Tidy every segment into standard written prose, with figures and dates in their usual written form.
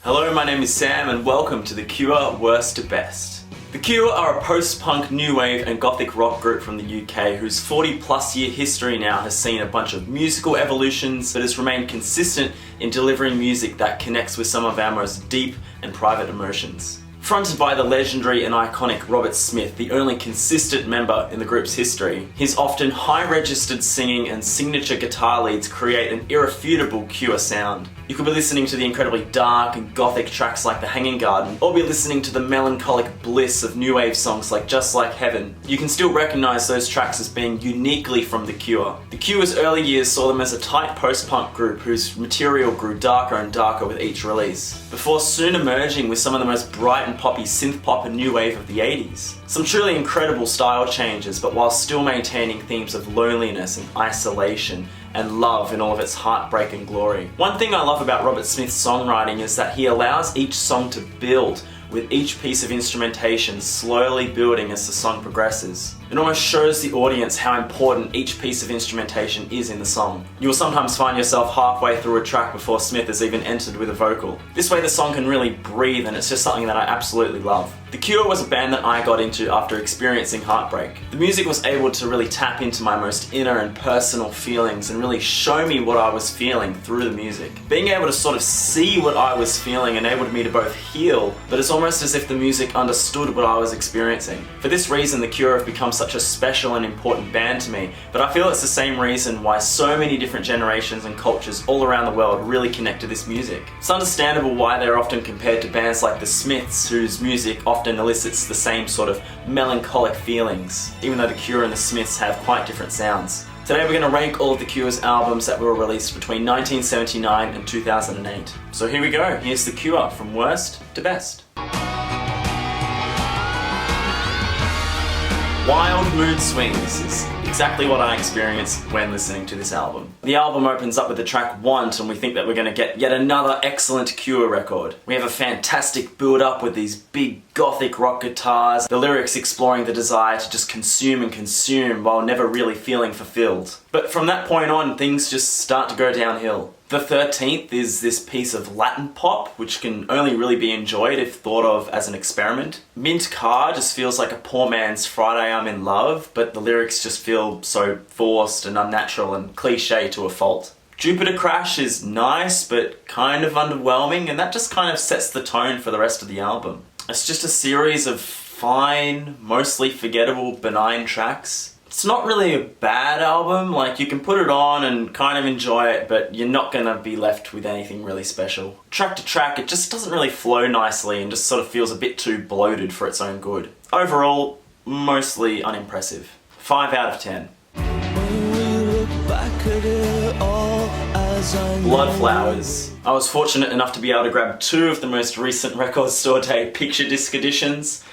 Hello, my name is Sam and welcome to The Cure Worst to Best. The Cure are a post-punk, new wave and gothic rock group from the UK whose 40 plus year history now has seen a bunch of musical evolutions but has remained consistent in delivering music that connects with some of our most deep and private emotions. Fronted by the legendary and iconic Robert Smith, the only consistent member in the group's history, his often high-registered singing and signature guitar leads create an irrefutable Cure sound. You could be listening to the incredibly dark and gothic tracks like The Hanging Garden, or be listening to the melancholic bliss of new wave songs like Just Like Heaven. You can still recognise those tracks as being uniquely from The Cure. The Cure's early years saw them as a tight post-punk group whose material grew darker and darker with each release, before soon emerging with some of the most bright and poppy synth pop and new wave of the 80s. Some truly incredible style changes, but while still maintaining themes of loneliness and isolation and love in all of its heartbreak and glory. One thing I love about Robert Smith's songwriting is that he allows each song to build, with each piece of instrumentation slowly building as the song progresses. It almost shows the audience how important each piece of instrumentation is in the song. You will sometimes find yourself halfway through a track before Smith has even entered with a vocal. This way the song can really breathe, and it's just something that I absolutely love. The Cure was a band that I got into after experiencing heartbreak. The music was able to really tap into my most inner and personal feelings and really show me what I was feeling through the music. Being able to sort of see what I was feeling enabled me to both heal, but it's almost as if the music understood what I was experiencing. For this reason, The Cure have become such a special and important band to me, but I feel it's the same reason why so many different generations and cultures all around the world really connect to this music. It's understandable why they're often compared to bands like the Smiths, whose music often elicits the same sort of melancholic feelings, even though The Cure and the Smiths have quite different sounds. Today we're going to rank all of The Cure's albums that were released between 1979 and 2008. So here we go, here's The Cure from worst to best. Wild mood swings is exactly what I experienced when listening to this album. The album opens up with the track Want, and we think that we're going to get yet another excellent Cure record. We have a fantastic build-up with these big gothic rock guitars, the lyrics exploring the desire to just consume and consume while never really feeling fulfilled. But from that point on, things just start to go downhill. The 13th is this piece of Latin pop, which can only really be enjoyed if thought of as an experiment. Mint Car just feels like a poor man's Friday I'm in Love, but the lyrics just feel so forced and unnatural and cliche to a fault. Jupiter Crash is nice, but kind of underwhelming, and that just kind of sets the tone for the rest of the album. It's just a series of fine, mostly forgettable, benign tracks. It's not really a bad album, like you can put it on and kind of enjoy it, but you're not gonna be left with anything really special. Track to track, it just doesn't really flow nicely and just sort of feels a bit too bloated for its own good. Overall, mostly unimpressive. 5 out of 10. Bloodflowers. I was fortunate enough to be able to grab 2 of the most recent Record Store Day picture disc editions.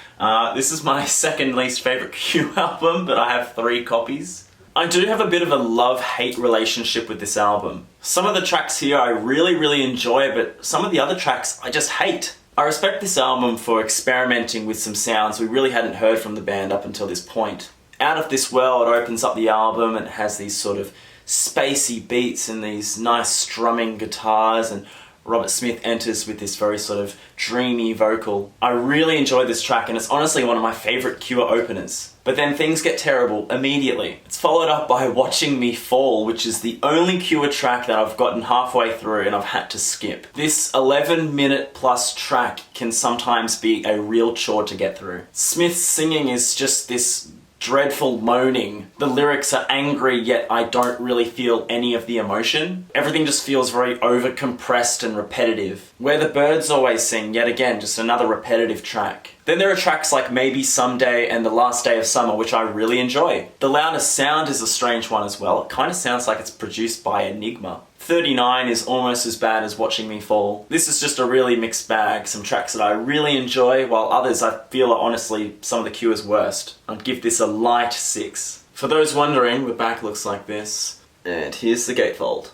This is my second least favourite Cure album, but I have 3 copies. I do have a bit of a love-hate relationship with this album. Some of the tracks here I really enjoy, but some of the other tracks I just hate. I respect this album for experimenting with some sounds we really hadn't heard from the band up until this point. Out of This World opens up the album and it has these sort of spacey beats and these nice strumming guitars, and Robert Smith enters with this very sort of dreamy vocal. I really enjoy this track and it's honestly one of my favourite Cure openers. But then things get terrible immediately. It's followed up by Watching Me Fall, which is the only Cure track that I've gotten halfway through and I've had to skip. This 11-minute plus track can sometimes be a real chore to get through. Smith's singing is just this dreadful moaning. The lyrics are angry, yet I don't really feel any of the emotion. Everything just feels very over-compressed and repetitive. Where the Birds Always Sing, yet again, just another repetitive track. Then there are tracks like Maybe Someday and The Last Day of Summer, which I really enjoy. The Loudest Sound is a strange one as well. It kind of sounds like it's produced by Enigma. 39 is almost as bad as Watching Me Fall. This is just a really mixed bag. Some tracks that I really enjoy, while others I feel are honestly some of the Cure's worst. I'd give this a light 6. For those wondering, the back looks like this. And here's the gatefold.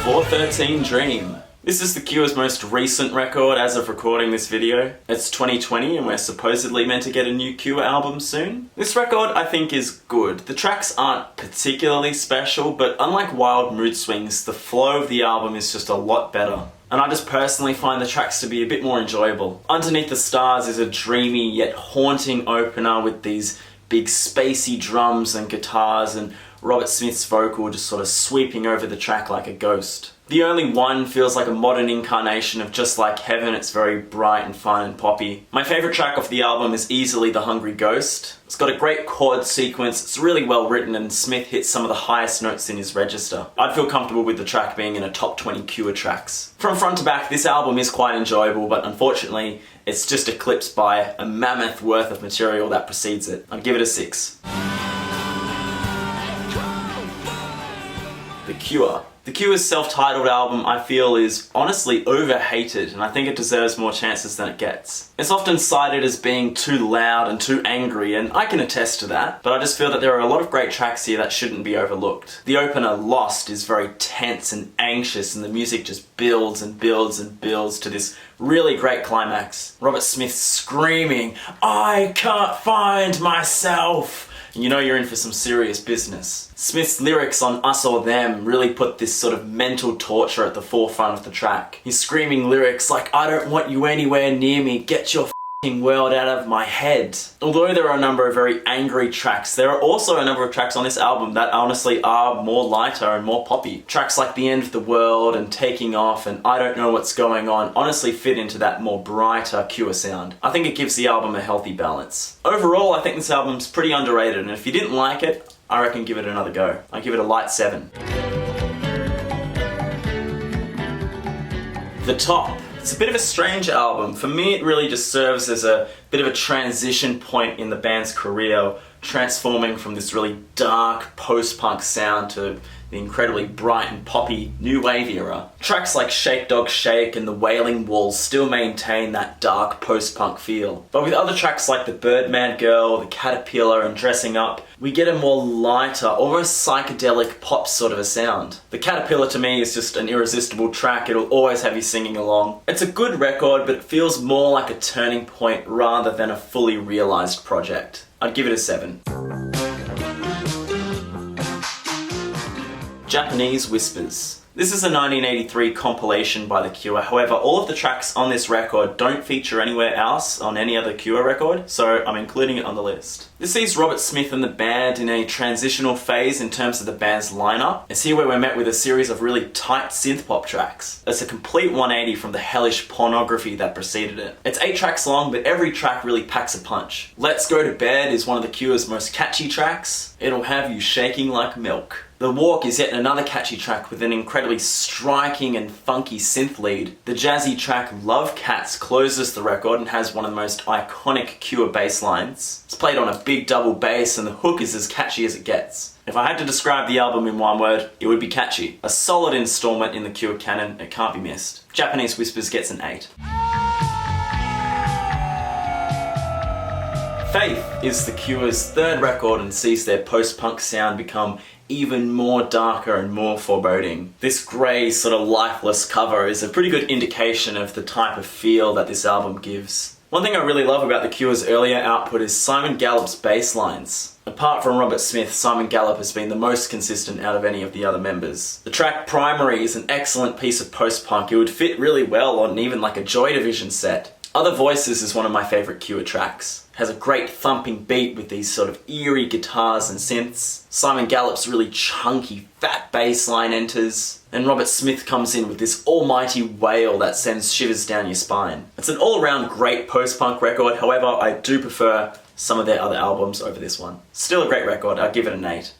413 Dream. This is The Cure's most recent record as of recording this video. It's 2020 and we're supposedly meant to get a new Cure album soon. This record I think is good. The tracks aren't particularly special, but unlike Wild Mood Swings, the flow of the album is just a lot better. And I just personally find the tracks to be a bit more enjoyable. Underneath the Stars is a dreamy yet haunting opener with these big spacey drums and guitars and Robert Smith's vocal just sort of sweeping over the track like a ghost. The Only One feels like a modern incarnation of Just Like Heaven. It's very bright and fun and poppy. My favourite track off the album is easily The Hungry Ghost. It's got a great chord sequence, it's really well written, and Smith hits some of the highest notes in his register. I'd feel comfortable with the track being in a top 20 Cure tracks. From front to back, this album is quite enjoyable, but unfortunately, it's just eclipsed by a mammoth worth of material that precedes it. I'd give it a 6. The Cure. The Cure's self-titled album, I feel, is honestly overhated, and I think it deserves more chances than it gets. It's often cited as being too loud and too angry, and I can attest to that, but I just feel that there are a lot of great tracks here that shouldn't be overlooked. The opener, Lost, is very tense and anxious, and the music just builds and builds and builds to this really great climax. Robert Smith screaming, "I can't find myself!" You know you're in for some serious business. Smith's lyrics on Us or Them really put this sort of mental torture at the forefront of the track. He's screaming lyrics like, "I don't want you anywhere near me, get your f***ing world out of my head." Although there are a number of very angry tracks, there are also a number of tracks on this album that honestly are more lighter and more poppy. Tracks like The End of the World and Taking Off and I Don't Know What's Going On honestly fit into that more brighter Cure sound. I think it gives the album a healthy balance. Overall, I think this album's pretty underrated, and if you didn't like it, I reckon give it another go. I give it a light 7. The Top. It's a bit of a strange album. For me, it really just serves as a bit of a transition point in the band's career, transforming from this really dark post-punk sound to the incredibly bright and poppy new wave era. Tracks like Shake Dog Shake and The Wailing Walls still maintain that dark post-punk feel. But with other tracks like The Birdman Girl, The Caterpillar and Dressing Up, we get a more lighter, almost psychedelic pop sort of a sound. The Caterpillar to me is just an irresistible track. It'll always have you singing along. It's a good record, but it feels more like a turning point rather than a fully realised project. I'd give it a 7. Japanese Whispers. This is a 1983 compilation by The Cure. However, all of the tracks on this record don't feature anywhere else on any other Cure record, so I'm including it on the list. This sees Robert Smith and the band in a transitional phase in terms of the band's lineup. It's here where we're met with a series of really tight synth-pop tracks. It's a complete 180 from the hellish Pornography that preceded it. It's 8 tracks long, but every track really packs a punch. Let's Go to Bed is one of The Cure's most catchy tracks. It'll have you shaking like milk. The Walk is yet another catchy track with an incredibly striking and funky synth lead. The jazzy track Love Cats closes the record and has one of the most iconic Cure bass lines. It's played on a big double bass and the hook is as catchy as it gets. If I had to describe the album in one word, it would be catchy. A solid installment in the Cure canon, it can't be missed. Japanese Whispers gets an 8. Faith is The Cure's third record and sees their post-punk sound become even more darker and more foreboding. This grey, sort of lifeless cover is a pretty good indication of the type of feel that this album gives. One thing I really love about The Cure's earlier output is Simon Gallup's bass lines. Apart from Robert Smith, Simon Gallup has been the most consistent out of any of the other members. The track Primary is an excellent piece of post-punk. It would fit really well on even like a Joy Division set. Other Voices is one of my favourite Cure tracks. It has a great thumping beat with these sort of eerie guitars and synths. Simon Gallup's really chunky, fat bass line enters. And Robert Smith comes in with this almighty wail that sends shivers down your spine. It's an all-around great post-punk record, however, I do prefer some of their other albums over this one. Still a great record, I'd give it an 8.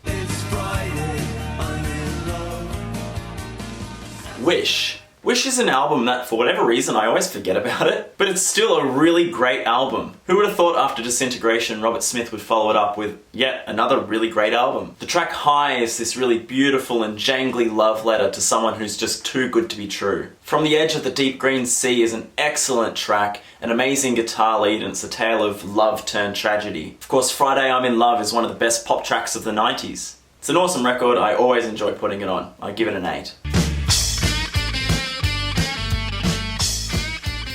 Wish. Wish is an album that, for whatever reason, I always forget about it, but it's still a really great album. Who would have thought after Disintegration, Robert Smith would follow it up with yet another really great album? The track High is this really beautiful and jangly love letter to someone who's just too good to be true. From the Edge of the Deep Green Sea is an excellent track, an amazing guitar lead, and it's a tale of love turned tragedy. Of course, Friday I'm in Love is one of the best pop tracks of the 90s. It's an awesome record, I always enjoy putting it on. I give it an 8.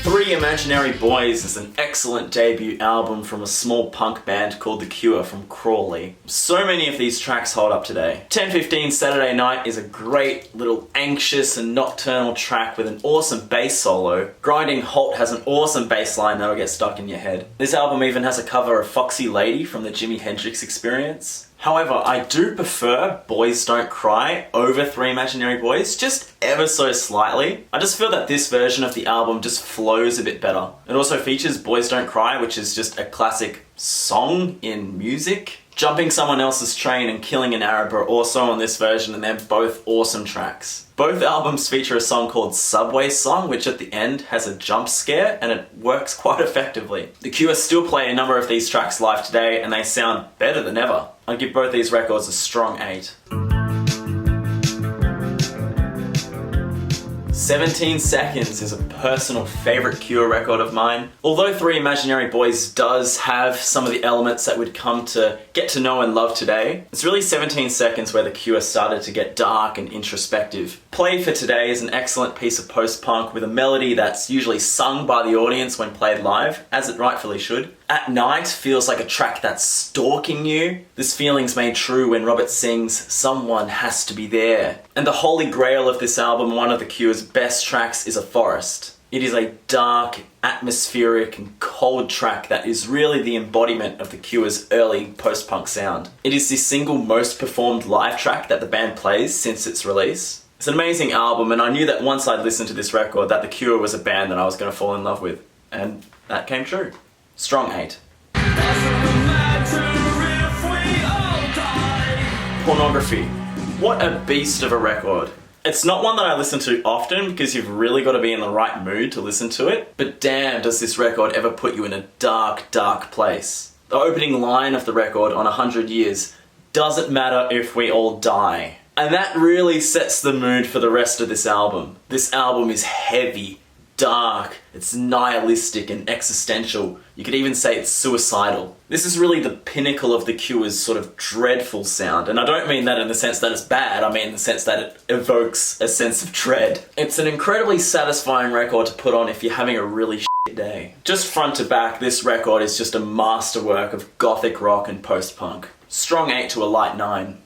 Three Imaginary Boys is an excellent debut album from a small punk band called The Cure from Crawley. So many of these tracks hold up today. 10:15 Saturday Night is a great little anxious and nocturnal track with an awesome bass solo. Grinding Halt has an awesome bass line that'll get stuck in your head. This album even has a cover of Foxy Lady from the Jimi Hendrix Experience. However, I do prefer Boys Don't Cry over Three Imaginary Boys, just ever so slightly. I just feel that this version of the album just flows a bit better. It also features Boys Don't Cry, which is just a classic song in music. Jumping Someone Else's Train and Killing an Arab are also on this version, and they're both awesome tracks. Both albums feature a song called Subway Song, which at the end has a jump scare, and it works quite effectively. The Cure still play a number of these tracks live today, and they sound better than ever. I'd give both these records a strong 8. 17 Seconds is a personal favourite Cure record of mine. Although Three Imaginary Boys does have some of the elements that we'd come to get to know and love today, it's really 17 Seconds where the Cure started to get dark and introspective. Played for Today is an excellent piece of post-punk with a melody that's usually sung by the audience when played live, as it rightfully should. At Night feels like a track that's stalking you. This feeling's made true when Robert sings Someone Has to Be There. And the holy grail of this album, one of the Cure's best tracks, is A Forest. It is a dark, atmospheric and cold track that is really the embodiment of the Cure's early post-punk sound. It is the single most performed live track that the band plays since its release. It's an amazing album, and I knew that once I'd listened to this record that the Cure was a band that I was going to fall in love with. And that came true. Strong 8. Pornography. What a beast of a record. It's not one that I listen to often because you've really got to be in the right mood to listen to it, but damn does this record ever put you in a dark, dark place. The opening line of the record on 100 Years, doesn't matter if we all die. And that really sets the mood for the rest of this album. This album is heavy, dark, it's nihilistic and existential. You could even say it's suicidal. This is really the pinnacle of the Cure's sort of dreadful sound, and I don't mean that in the sense that it's bad, I mean in the sense that it evokes a sense of dread. It's an incredibly satisfying record to put on if you're having a really shit day. Just front to back, this record is just a masterwork of gothic rock and post-punk. Strong 8 to a light 9.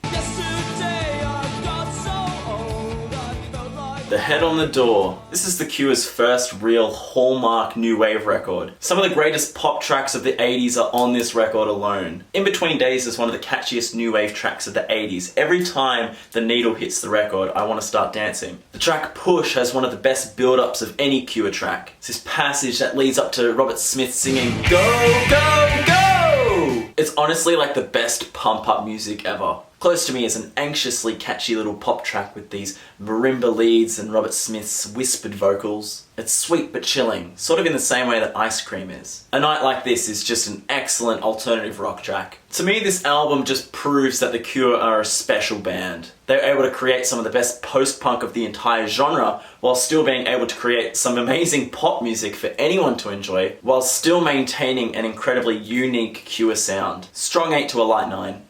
The Head on the Door. This is the Cure's first real hallmark new wave record. Some of the greatest pop tracks of the 80s are on this record alone. In Between Days is one of the catchiest new wave tracks of the 80s. Every time the needle hits the record, I want to start dancing. The track Push has one of the best build-ups of any Cure track. It's this passage that leads up to Robert Smith singing, "Go, go, go!" It's honestly like the best pump-up music ever. Close to Me is an anxiously catchy little pop track with these marimba leads and Robert Smith's whispered vocals. It's sweet but chilling, sort of in the same way that Ice Cream is. A Night Like This is just an excellent alternative rock track. To me, this album just proves that the Cure are a special band. They're able to create some of the best post-punk of the entire genre while still being able to create some amazing pop music for anyone to enjoy while still maintaining an incredibly unique Cure sound. Strong 8 to a light 9.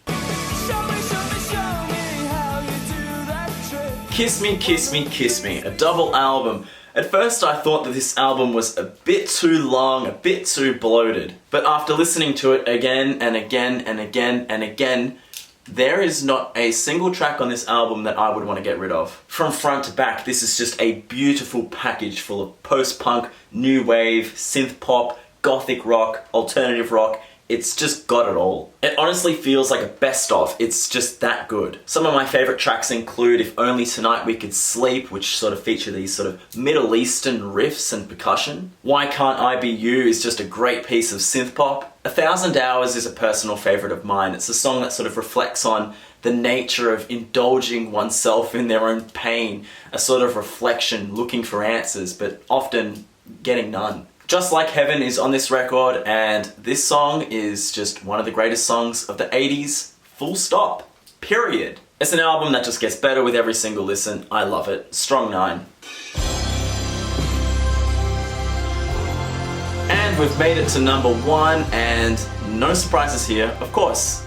Kiss Me, Kiss Me, Kiss Me, a double album. At first I thought that this album was a bit too long, a bit too bloated. But after listening to it again and again and again and again, there is not a single track on this album that I would want to get rid of. From front to back, this is just a beautiful package full of post-punk, new wave, synth pop, gothic rock, alternative rock. It's just got it all. It honestly feels like a best of. It's just that good. Some of my favourite tracks include If Only Tonight We Could Sleep, which sort of feature these sort of Middle Eastern riffs and percussion. Why Can't I Be You is just a great piece of synth pop. 1,000 Hours is a personal favourite of mine. It's a song that sort of reflects on the nature of indulging oneself in their own pain, a sort of reflection, looking for answers, but often getting none. Just Like Heaven is on this record, and this song is just one of the greatest songs of the 80s, full stop, period. It's an album that just gets better with every single listen. I love it. Strong 9. And we've made it to number 1, and no surprises here, of course.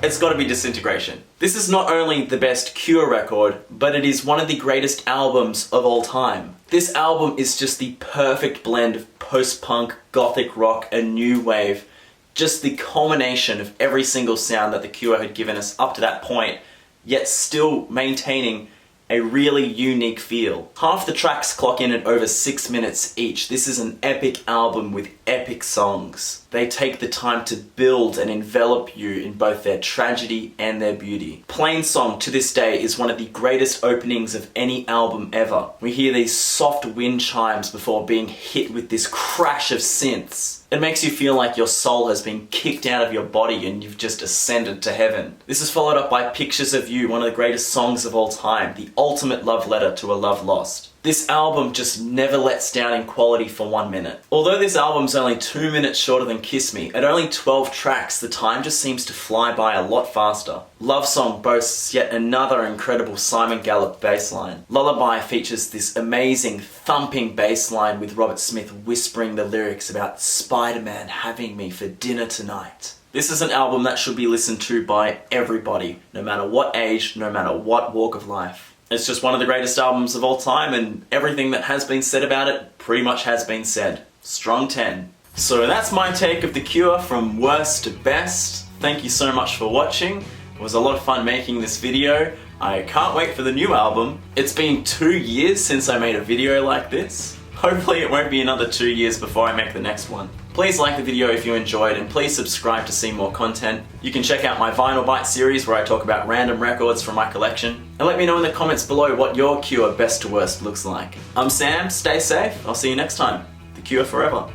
It's gotta be Disintegration. This is not only the best Cure record, but it is one of the greatest albums of all time. This album is just the perfect blend of post-punk, gothic rock, and new wave. Just the culmination of every single sound that The Cure had given us up to that point, yet still maintaining a really unique feel. Half the tracks clock in at over 6 minutes each. This is an epic album with epic songs. They take the time to build and envelop you in both their tragedy and their beauty. Plain Song to this day is one of the greatest openings of any album ever. We hear these soft wind chimes before being hit with this crash of synths. It makes you feel like your soul has been kicked out of your body and you've just ascended to heaven. This is followed up by Pictures of You, one of the greatest songs of all time, the ultimate love letter to a love lost. This album just never lets down in quality for 1 minute. Although this album's only 2 minutes shorter than Kiss Me, at only 12 tracks, the time just seems to fly by a lot faster. Love Song boasts yet another incredible Simon Gallup bass line. Lullaby features this amazing thumping bass line with Robert Smith whispering the lyrics about Spider-Man having me for dinner tonight. This is an album that should be listened to by everybody, no matter what age, no matter what walk of life. It's just one of the greatest albums of all time, and everything that has been said about it pretty much has been said. Strong 10. So that's my take of The Cure from worst to best. Thank you so much for watching. It was a lot of fun making this video. I can't wait for the new album. It's been 2 years since I made a video like this. Hopefully it won't be another 2 years before I make the next one. Please like the video if you enjoyed, and please subscribe to see more content. You can check out my Vinyl Bite series where I talk about random records from my collection. And let me know in the comments below what your Cure best to worst looks like. I'm Sam, stay safe, I'll see you next time. The Cure forever.